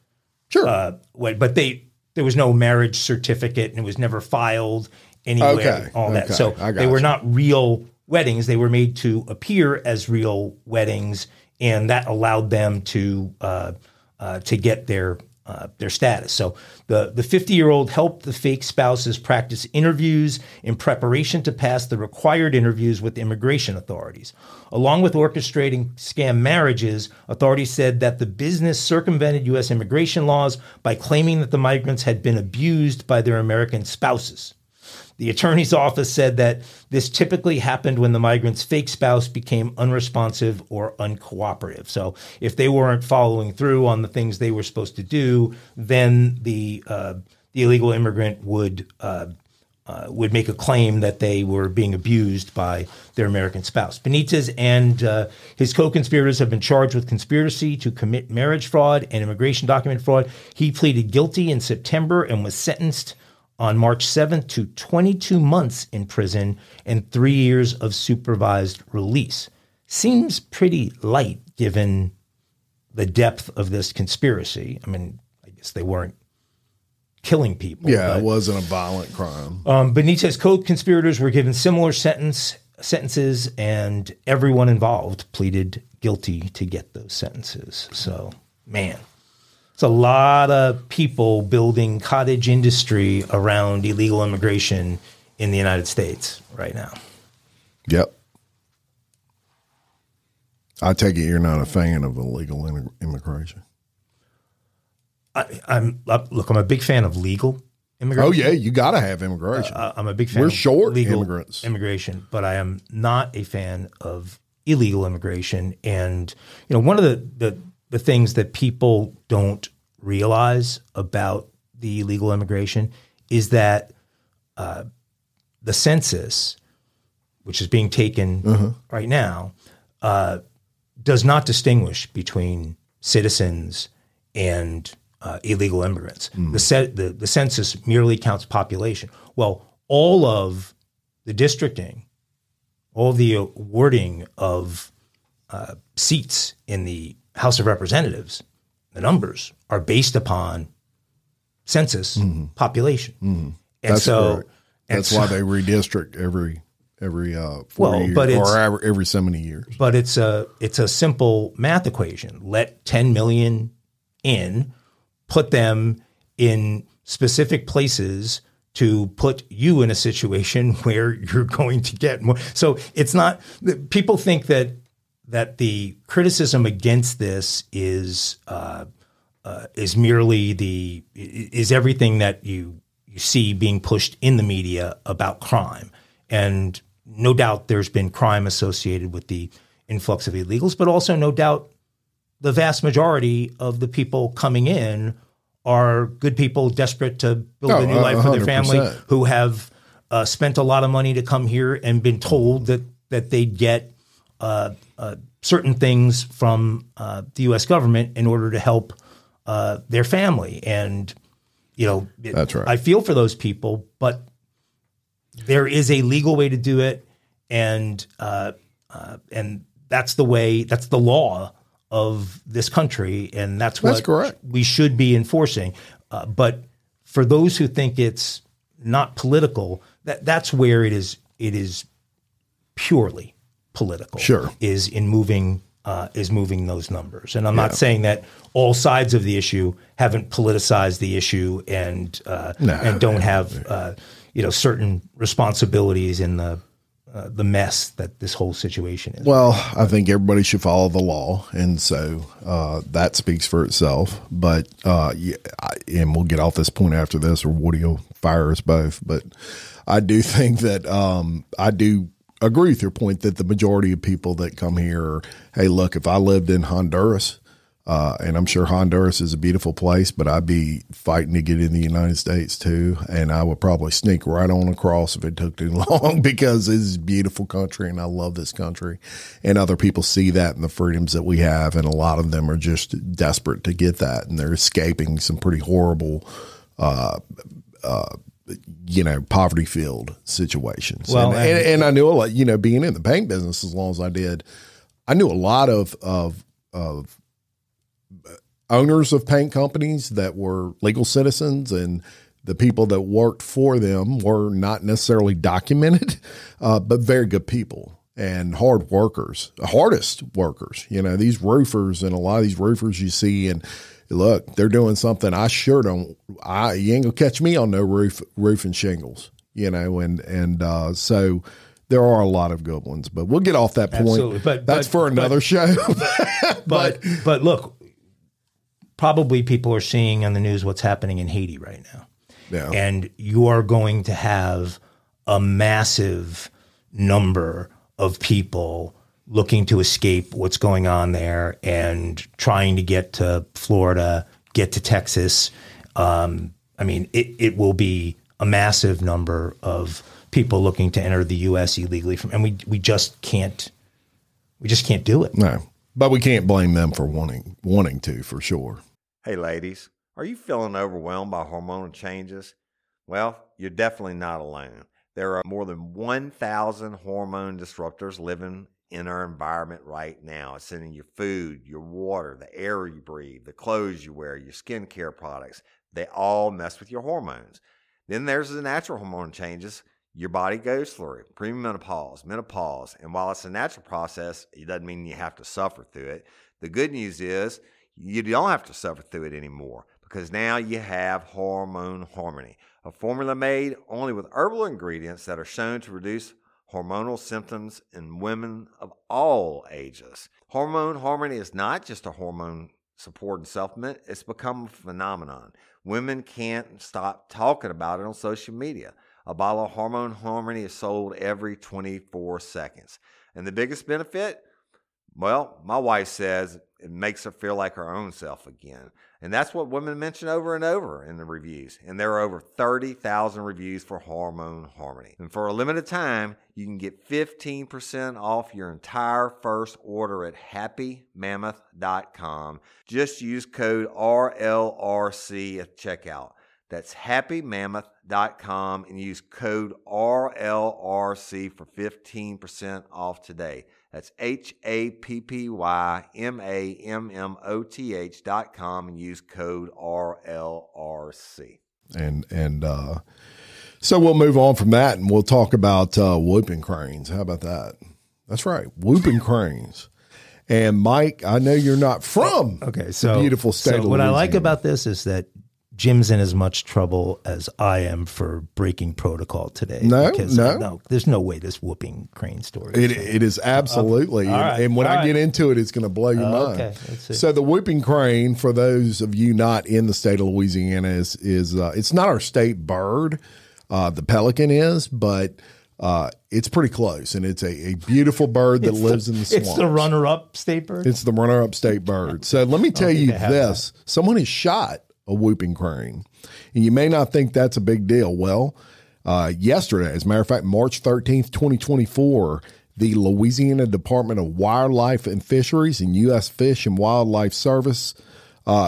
[SPEAKER 4] wedding, but there was no marriage certificate and it was never filed anywhere. That. So they were not real weddings. They were made to appear as real weddings, and that allowed them to get their status. So the 50-year-old helped the fake spouses practice interviews in preparation to pass the required interviews with immigration authorities. Along with orchestrating scam marriages, authorities said that the business circumvented U.S. immigration laws by claiming that the migrants had been abused by their American spouses. The attorney's office said that this typically happened when the migrant's fake spouse became unresponsive or uncooperative. So if they weren't following through on the things they were supposed to do, then the illegal immigrant would make a claim that they were being abused by their American spouse. Benitez and his co-conspirators have been charged with conspiracy to commit marriage fraud and immigration document fraud. He pleaded guilty in September and was sentenced on March 7th to 22 months in prison and 3 years of supervised release. Seems pretty light given the depth of this conspiracy. I mean, I guess they weren't killing people.
[SPEAKER 3] Yeah, it wasn't a violent crime.
[SPEAKER 4] Benitez's co-conspirators were given similar sentences, and everyone involved pleaded guilty to get those sentences. So, man. It's a lot of people building cottage industry around illegal immigration in the United States right now.
[SPEAKER 3] Yep. I take it you're not a fan of illegal immigration.
[SPEAKER 4] I'm a big fan of legal immigration.
[SPEAKER 3] Oh yeah, you got to have immigration.
[SPEAKER 4] I'm a big fan.
[SPEAKER 3] We're
[SPEAKER 4] of
[SPEAKER 3] short
[SPEAKER 4] legal
[SPEAKER 3] immigrants.
[SPEAKER 4] Immigration, but I am not a fan of illegal immigration. And one of the things that people don't realize about the illegal immigration is that the census, which is being taken right now, does not distinguish between citizens and illegal immigrants. The census merely counts population. Well, all of the districting, all the awarding of seats in the House of Representatives, the numbers are based upon census population. And
[SPEAKER 3] that's
[SPEAKER 4] so
[SPEAKER 3] correct. That's why they redistrict every 4 years or every so many years.
[SPEAKER 4] But it's a simple math equation. Let 10 million in, put them in specific places to put you in a situation where you're going to get more. So it's not – people think that the criticism against this is merely is everything that you see being pushed in the media about crime. And no doubt there's been crime associated with the influx of illegals, but also no doubt the vast majority of the people coming in are good people desperate to build a new life for their family
[SPEAKER 3] 100%.
[SPEAKER 4] who have spent a lot of money to come here and been told that they'd get certain things from the U.S. government in order to help their family. And,
[SPEAKER 3] That's right.
[SPEAKER 4] I feel for those people, but there is a legal way to do it. And that's the way, that's the law of this country. And that's
[SPEAKER 3] correct.
[SPEAKER 4] We should be enforcing. But for those who think it's not political, that's where it is purely political.
[SPEAKER 3] Sure.
[SPEAKER 4] Is moving those numbers. And I'm not saying that all sides of the issue haven't politicized the issue and don't have certain responsibilities in the mess that this whole situation is.
[SPEAKER 3] Well, I think everybody should follow the law, and so that speaks for itself. But and we'll get off this point after this, or Woody will fire us both. But I do think that I do agree with your point that the majority of people that come here are, hey, look, if I lived in Honduras, and I'm sure Honduras is a beautiful place, but I'd be fighting to get in the United States too. And I would probably sneak right on across if it took too long, because it's a beautiful country and I love this country. And other people see that in the freedoms that we have. And a lot of them are just desperate to get that. And they're escaping some pretty horrible, poverty-filled situations.
[SPEAKER 4] Well,
[SPEAKER 3] and I knew a lot, being in the paint business as long as I did, I knew a lot of owners of paint companies that were legal citizens, and the people that worked for them were not necessarily documented, but very good people and hard workers, hardest workers. These roofers, and a lot of these roofers you see, and look, they're doing something I sure don't. You ain't gonna catch me on no roof and shingles, and so there are a lot of good ones. But we'll get off that point.
[SPEAKER 4] Absolutely. But
[SPEAKER 3] that's for another show.
[SPEAKER 4] But look, probably people are seeing on the news what's happening in Haiti right now.
[SPEAKER 3] Yeah.
[SPEAKER 4] And you are going to have a massive number of people looking to escape what's going on there and trying to get to Florida, get to Texas. It will be a massive number of people looking to enter the U.S. illegally, and we just can't do it.
[SPEAKER 3] No, but we can't blame them for wanting to, for sure.
[SPEAKER 5] Hey ladies, are you feeling overwhelmed by hormonal changes? Well, you're definitely not alone. There are more than 1,000 hormone disruptors living in our environment right now. It's in your food, your water, the air you breathe, the clothes you wear, your skincare products. They all mess with your hormones. Then there's the natural hormone changes your body goes through: premenopause, menopause. And while it's a natural process, it doesn't mean you have to suffer through it. The good news is you don't have to suffer through it anymore, because now you have Hormone Harmony, a formula made only with herbal ingredients that are shown to reduce hormonal symptoms in women of all ages. Hormone Harmony is not just a hormone support and supplement. It's become a phenomenon. Women can't stop talking about it on social media. A bottle of Hormone Harmony is sold every 24 seconds. And the biggest benefit? Well, my wife says it makes her feel like her own self again. And that's what women mention over and over in the reviews. And there are over 30,000 reviews for Hormone Harmony. And for a limited time, you can get 15% off your entire first order at happymammoth.com. Just use code RLRC at checkout. That's happymammoth.com and use code RLRC for 15% off today. That's happymammoth.com and use code RLRC.
[SPEAKER 3] And so we'll move on from that, and we'll talk about whooping cranes. How about that? That's right, whooping cranes. And Mike, I know you're not from the beautiful state of Louisiana.
[SPEAKER 4] What I like about this is that Jim's in as much trouble as I am for breaking protocol today.
[SPEAKER 3] No,
[SPEAKER 4] there's no way this whooping crane story.
[SPEAKER 3] It is absolutely. And when I get into it, it's going to blow your mind.
[SPEAKER 4] Okay, let's see.
[SPEAKER 3] So the whooping crane, for those of you not in the state of Louisiana, is it's not our state bird. The pelican is, but it's pretty close, and it's a beautiful bird that lives in the swamps.
[SPEAKER 4] It's the runner-up state bird?
[SPEAKER 3] It's the runner-up state bird. So let me tell you this. Someone has shot a whooping crane, and you may not think that's a big deal. Well, yesterday. As a matter of fact, March 13th, 2024, the Louisiana Department of Wildlife and Fisheries and U.S. Fish and Wildlife Service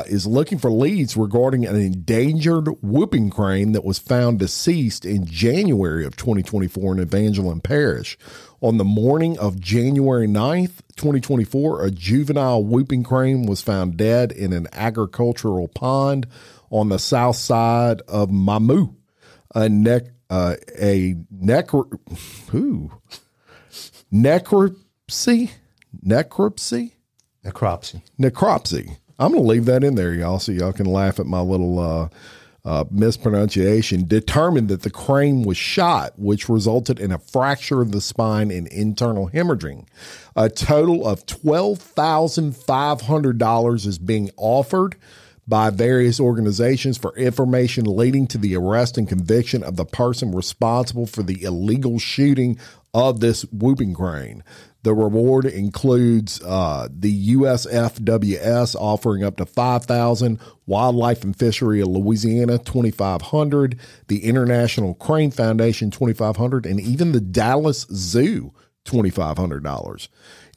[SPEAKER 3] is looking for leads regarding an endangered whooping crane that was found deceased in January of 2024 in Evangeline Parish. On the morning of January 9th, 2024, a juvenile whooping crane was found dead in an agricultural pond on the south side of Mamou. Necropsy. I'm going to leave that in there, y'all, so y'all can laugh at my little mispronunciation. Determined that the crane was shot, which resulted in a fracture of the spine and internal hemorrhaging. A total of $12,500 is being offered by various organizations for information leading to the arrest and conviction of the person responsible for the illegal shooting of this whooping crane. The reward includes the USFWS offering up to $5,000, Wildlife and Fishery of Louisiana $2,500, the International Crane Foundation $2,500, and even the Dallas Zoo $2,500.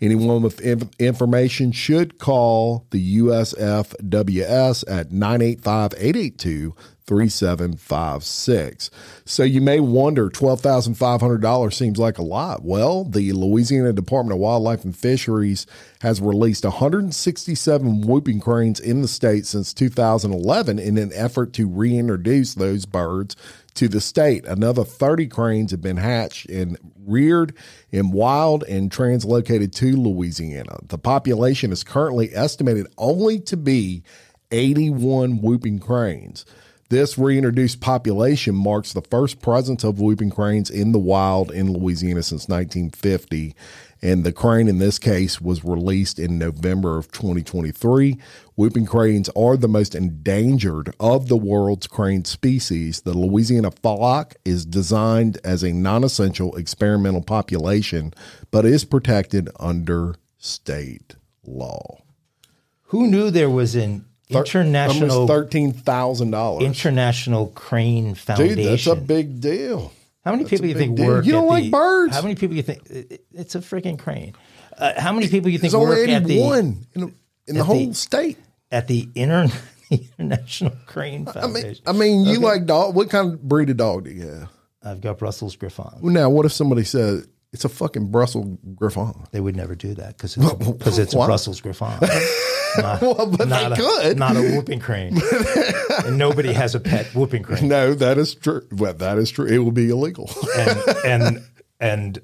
[SPEAKER 3] Anyone with information should call the USFWS at 985-882-3756. So you may wonder, $12,500 seems like a lot. Well, the Louisiana Department of Wildlife and Fisheries has released 167 whooping cranes in the state since 2011 in an effort to reintroduce those birds to the state. Another 30 cranes have been hatched and reared in wild and translocated to Louisiana. The population is currently estimated only to be 81 whooping cranes. This reintroduced population marks the first presence of whooping cranes in the wild in Louisiana since 1950. And the crane in this case was released in November of 2023. Whooping cranes are the most endangered of the world's crane species. The Louisiana flock is designed as a non-essential experimental population, but is protected under state law.
[SPEAKER 4] Who knew there was an international
[SPEAKER 3] $13,000
[SPEAKER 4] International Crane Foundation?
[SPEAKER 3] Dude, that's a big deal.
[SPEAKER 4] How many people you think work?
[SPEAKER 3] You don't like birds?
[SPEAKER 4] How many people you think it's a freaking crane? How many people you think
[SPEAKER 3] There's
[SPEAKER 4] work
[SPEAKER 3] only
[SPEAKER 4] at the
[SPEAKER 3] 81 in the whole state?
[SPEAKER 4] At the International Crane Foundation.
[SPEAKER 3] I mean, you like dog? What kind of breed of dog do you have?
[SPEAKER 4] I've got Brussels Griffon.
[SPEAKER 3] Well, now, what if somebody said it's a fucking Brussels Griffon?
[SPEAKER 4] They would never do that because it's a Brussels Griffon.
[SPEAKER 3] But they could.
[SPEAKER 4] Not a whooping crane. And nobody has a pet whooping crane.
[SPEAKER 3] No, that is true. Well, that is true. It will be illegal.
[SPEAKER 4] and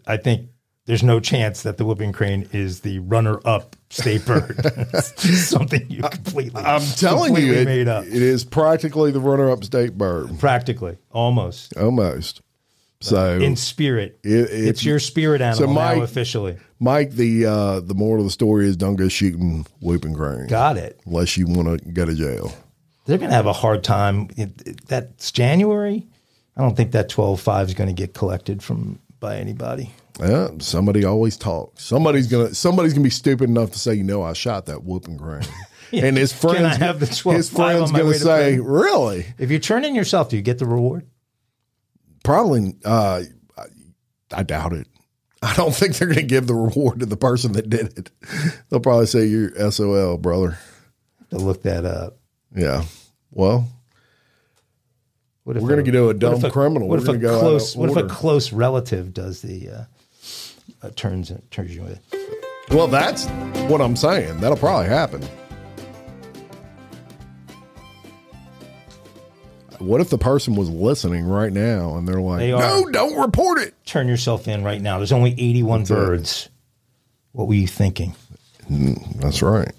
[SPEAKER 4] I think there's no chance that the whooping crane is the runner-up state bird. It's something you completely made up.
[SPEAKER 3] It is practically the runner-up state bird.
[SPEAKER 4] Practically. Almost.
[SPEAKER 3] So
[SPEAKER 4] in spirit, it's your spirit animal now officially.
[SPEAKER 3] Mike, the moral of the story is don't go shooting whooping cranes.
[SPEAKER 4] Got it.
[SPEAKER 3] Unless you want to go to jail.
[SPEAKER 4] They're going to have a hard time. That's January. I don't think that 12.5 is going to get collected by anybody.
[SPEAKER 3] Yeah, somebody always talks. Somebody's gonna be stupid enough to say, I shot that whooping crane.
[SPEAKER 4] Yeah.
[SPEAKER 3] And his friends,
[SPEAKER 4] Can I have the 12.5
[SPEAKER 3] his friends
[SPEAKER 4] on my
[SPEAKER 3] gonna
[SPEAKER 4] way to
[SPEAKER 3] say,
[SPEAKER 4] prison?
[SPEAKER 3] really?
[SPEAKER 4] If you turn in yourself, do you get the reward?
[SPEAKER 3] Probably. I doubt it. I don't think they're going to give the reward to the person that did it. They'll probably say you're SOL, brother.
[SPEAKER 4] To look that up.
[SPEAKER 3] Yeah. Well, we're going to do a dumb criminal.
[SPEAKER 4] What if a close relative does the turns you in?
[SPEAKER 3] Well, that's what I'm saying. That'll probably happen. What if the person was listening right now and they're like, no, don't report it.
[SPEAKER 4] Turn yourself in right now. There's only 81 birds. What were you thinking?
[SPEAKER 3] That's right.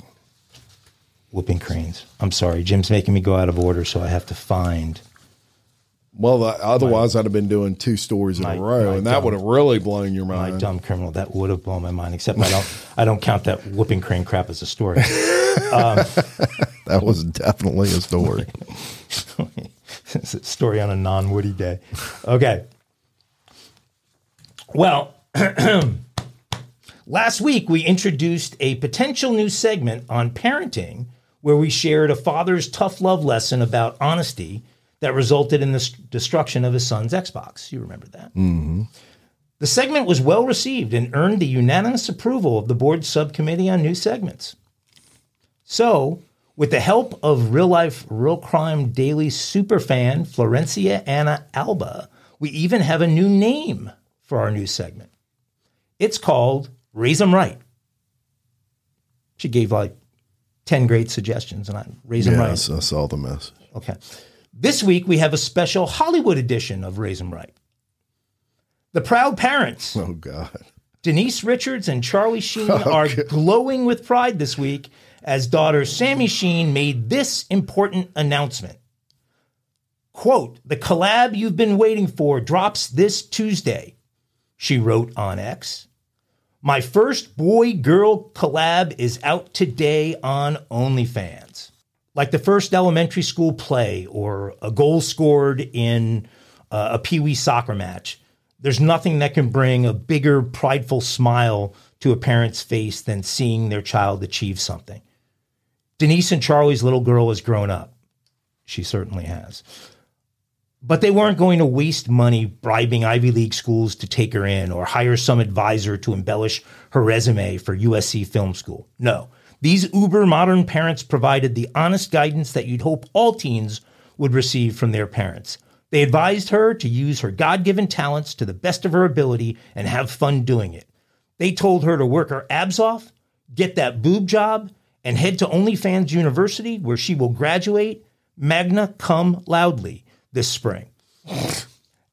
[SPEAKER 4] Whooping cranes. I'm sorry. Jim's making me go out of order, so I have to find.
[SPEAKER 3] Well, otherwise I'd have been doing two stories in a row, and that would have really blown your mind.
[SPEAKER 4] My dumb criminal. That would have blown my mind, except I don't count that whooping crane crap as a story.
[SPEAKER 3] That was definitely a story.
[SPEAKER 4] It's a story on a non-Woody day. Okay. Well, last week we introduced a potential new segment on parenting where we shared a father's tough love lesson about honesty that resulted in the destruction of his son's Xbox. You remember that.
[SPEAKER 3] Mm-hmm.
[SPEAKER 4] The segment was well received and earned the unanimous approval of the board subcommittee on new segments. So, with the help of Real Life, Real Crime Daily superfan Florencia Anna Alba, we even have a new name for our new segment. It's called Raise 'em Right. She gave like 10 great suggestions, and I raise 'em right.
[SPEAKER 3] Yes, I saw the message.
[SPEAKER 4] Okay. This week, we have a special Hollywood edition of Raise 'em Right. The proud parents,
[SPEAKER 3] Oh, God.
[SPEAKER 4] Denise Richards and Charlie Sheen, are glowing with pride this week as daughter Sammy Sheen made this important announcement. Quote, "The collab you've been waiting for drops this Tuesday," she wrote on X. "My first boy-girl collab is out today on OnlyFans. Like the first elementary school play or a goal scored in a Pee Wee soccer match, there's nothing that can bring a bigger, prideful smile to a parent's face than seeing their child achieve something. Denise and Charlie's little girl has grown up. She certainly has. But they weren't going to waste money bribing Ivy League schools to take her in or hire some advisor to embellish her resume for USC Film School. No, these uber-modern parents provided the honest guidance that you'd hope all teens would receive from their parents. They advised her to use her God-given talents to the best of her ability and have fun doing it. They told her to work her abs off, get that boob job, and head to OnlyFans University, where she will graduate magna cum laude this spring.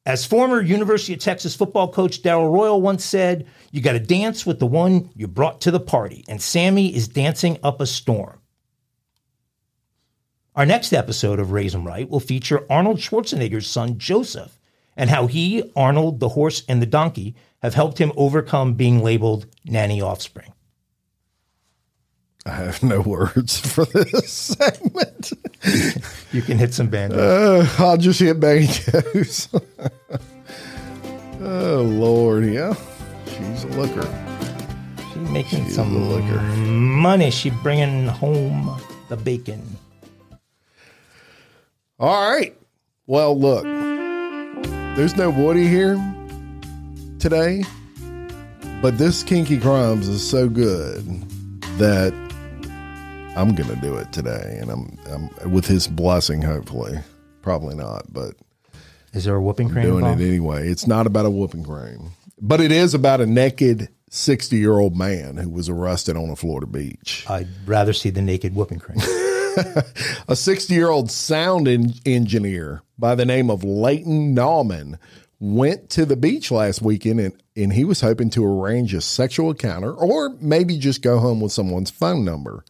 [SPEAKER 4] As former University of Texas football coach Darrell Royal once said, "You got to dance with the one you brought to the party," and Sammy is dancing up a storm. Our next episode of Raise 'em Right will feature Arnold Schwarzenegger's son, Joseph, and how he, Arnold, the horse, and the donkey have helped him overcome being labeled nanny offspring.
[SPEAKER 3] I have no words for this segment.
[SPEAKER 4] You can hit some banjos.
[SPEAKER 3] I'll just hit banjos. Oh, Lord, yeah. She's a looker.
[SPEAKER 4] She's making
[SPEAKER 3] She's
[SPEAKER 4] some
[SPEAKER 3] a looker.
[SPEAKER 4] money. She's bringing home the bacon.
[SPEAKER 3] All right. Well, look, there's no Woody here today, but this Kinky Crimes is so good that I'm going to do it today, and I'm with his blessing, hopefully. Probably not, but
[SPEAKER 4] Is there a whooping cream
[SPEAKER 3] doing
[SPEAKER 4] involved?
[SPEAKER 3] it anyway. It's not about a whooping cream, but it is about a naked 60-year-old man who was arrested on a Florida beach.
[SPEAKER 4] I'd rather see the naked whooping cream.
[SPEAKER 3] A 60-year-old sound engineer by the name of Leighton Nauman went to the beach last weekend, and he was hoping to arrange a sexual encounter or maybe just go home with someone's phone number.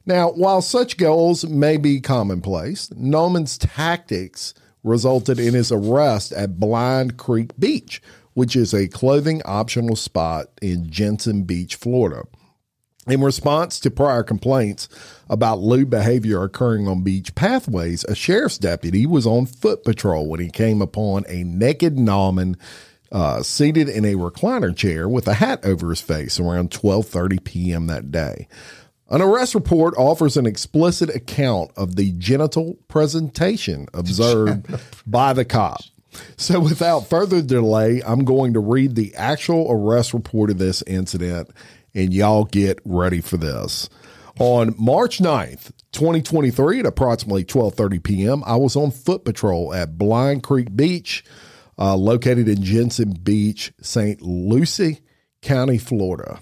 [SPEAKER 3] Now, while such goals may be commonplace, Nauman's tactics resulted in his arrest at Blind Creek Beach, which is a clothing optional spot in Jensen Beach, Florida. In response to prior complaints about lewd behavior occurring on beach pathways, a sheriff's deputy was on foot patrol when he came upon a naked Nauman seated in a recliner chair with a hat over his face around 12:30 p.m. that day. An arrest report offers an explicit account of the genital presentation observed by the cop. So without further delay, I'm going to read the actual arrest report of this incident, and y'all get ready for this. On March 9th, 2023, at approximately 12:30 p.m., I was on foot patrol at Blind Creek Beach, located in Jensen Beach, St. Lucie County, Florida.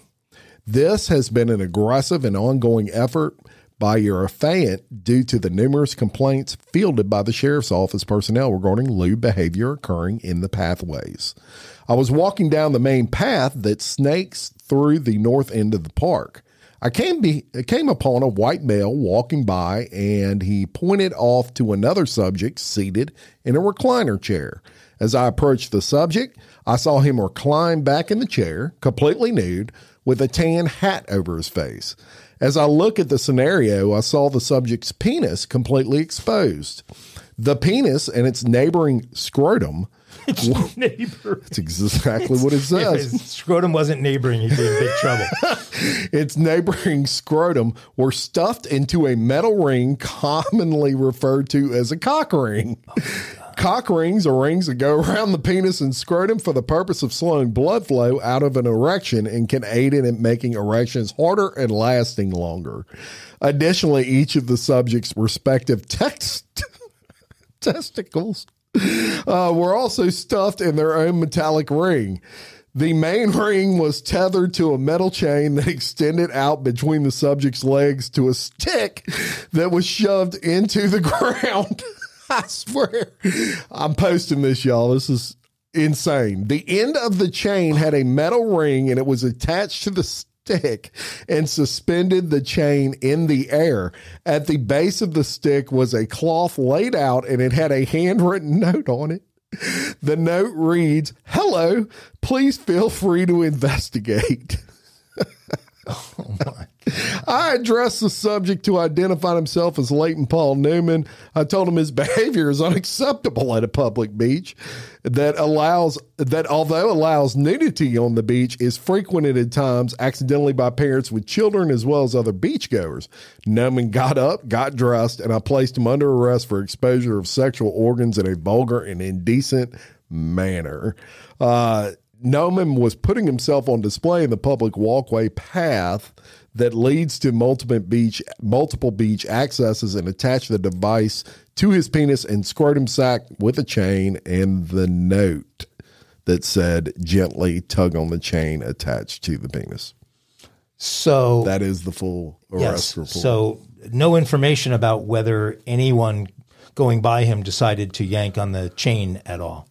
[SPEAKER 3] This has been an aggressive and ongoing effort by your affiant due to the numerous complaints fielded by the sheriff's office personnel regarding lewd behavior occurring in the pathways. I was walking down the main path that snakes through the north end of the park. I came upon a white male walking by, and he pointed off to another subject seated in a recliner chair. As I approached the subject, I saw him recline back in the chair, completely nude, with a tan hat over his face. As I look at the scenario, I saw the subject's penis completely exposed. The penis and its neighboring scrotum
[SPEAKER 4] Neighbor.
[SPEAKER 3] That's exactly what it
[SPEAKER 4] If
[SPEAKER 3] says.
[SPEAKER 4] his scrotum wasn't neighboring, he'd be in big trouble.
[SPEAKER 3] Its neighboring scrotum were stuffed into a metal ring commonly referred to as a cock ring. Cock rings are rings that go around the penis and scrotum for the purpose of slowing blood flow out of an erection and can aid in it making erections harder and lasting longer. Additionally, each of the subjects' respective testicles were also stuffed in their own metallic ring. The main ring was tethered to a metal chain that extended out between the subject's legs to a stick that was shoved into the ground. I swear. I'm posting this, y'all. This is insane. The end of the chain had a metal ring and it was attached to the stick and suspended the chain in the air. At the base of the stick was a cloth laid out and it had a handwritten note on it. The note reads, "Hello, please feel free to investigate."
[SPEAKER 4] Oh my.
[SPEAKER 3] I addressed the subject who identified himself as Leighton Paul Newman. I told him his behavior is unacceptable at a public beach that although allows nudity on the beach is frequented at times accidentally by parents with children as well as other beachgoers. Newman got up, got dressed, and I placed him under arrest for exposure of sexual organs in a vulgar and indecent manner. Newman was putting himself on display in the public walkway path that leads to multiple beach accesses and attached the device to his penis and scrotum sac with a chain and the note that said, "Gently tug on the chain attached to the penis."
[SPEAKER 4] So
[SPEAKER 3] that is the full arrest report.
[SPEAKER 4] So no information about whether anyone going by him decided to yank on the chain at all.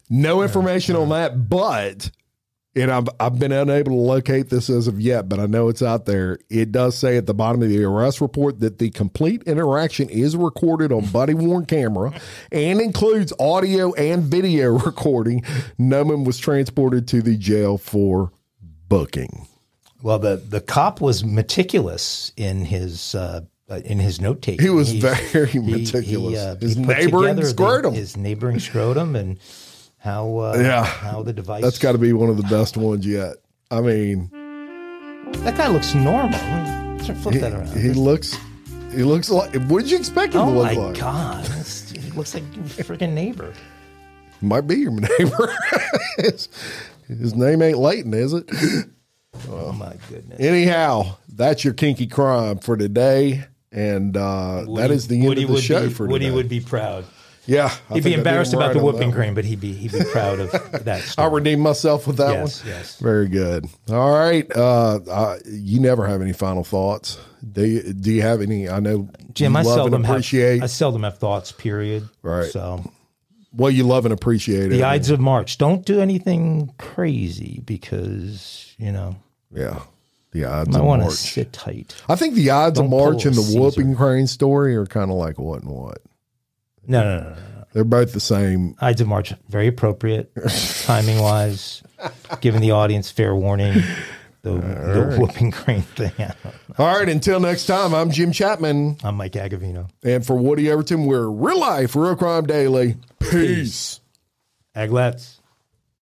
[SPEAKER 3] No information on that, but, and I've been unable to locate this as of yet, but I know it's out there. It does say at the bottom of the arrest report that the complete interaction is recorded on body-worn camera and includes audio and video recording. Newman was transported to the jail for booking.
[SPEAKER 4] Well, the cop was meticulous in his note taking.
[SPEAKER 3] He was very meticulous. His neighboring scrotum.
[SPEAKER 4] His neighboring scrotum and how the device.
[SPEAKER 3] That's got to be one of the best ones yet. I mean,
[SPEAKER 4] that guy looks normal. Flip that around.
[SPEAKER 3] He looks like. What did you expect him to look like?
[SPEAKER 4] Oh my God! He looks like your freaking neighbor.
[SPEAKER 3] Might be your neighbor. His name ain't Leighton, is it?
[SPEAKER 4] Oh my goodness.
[SPEAKER 3] Anyhow, that's your kinky crime for today. And that is the end of the show for today.
[SPEAKER 4] Woody would be proud.
[SPEAKER 3] Yeah.
[SPEAKER 4] He'd be embarrassed about the whooping cream, but he'd be proud of that story.
[SPEAKER 3] I'll redeem myself with that one.
[SPEAKER 4] Yes.
[SPEAKER 3] Very good. All right. You never have any final thoughts. Do you have any? I know
[SPEAKER 4] Jim, I seldom
[SPEAKER 3] have
[SPEAKER 4] thoughts, period.
[SPEAKER 3] Right.
[SPEAKER 4] So,
[SPEAKER 3] well, you love and appreciate it.
[SPEAKER 4] The Ides of March. Don't do anything crazy because,
[SPEAKER 3] Yeah. The Ides
[SPEAKER 4] I
[SPEAKER 3] of March.
[SPEAKER 4] want to sit tight.
[SPEAKER 3] I think the Ides of March and the whooping crane story are kind of like what and what.
[SPEAKER 4] No.
[SPEAKER 3] They're both the same.
[SPEAKER 4] Ides of March, very appropriate, timing-wise, giving the audience fair warning. The whooping crane thing.
[SPEAKER 3] All right, until next time, I'm Jim Chapman.
[SPEAKER 4] I'm Mike Agavino.
[SPEAKER 3] And for Woody Everton, we're Real Life, Real Crime Daily. Peace.
[SPEAKER 4] Aglets.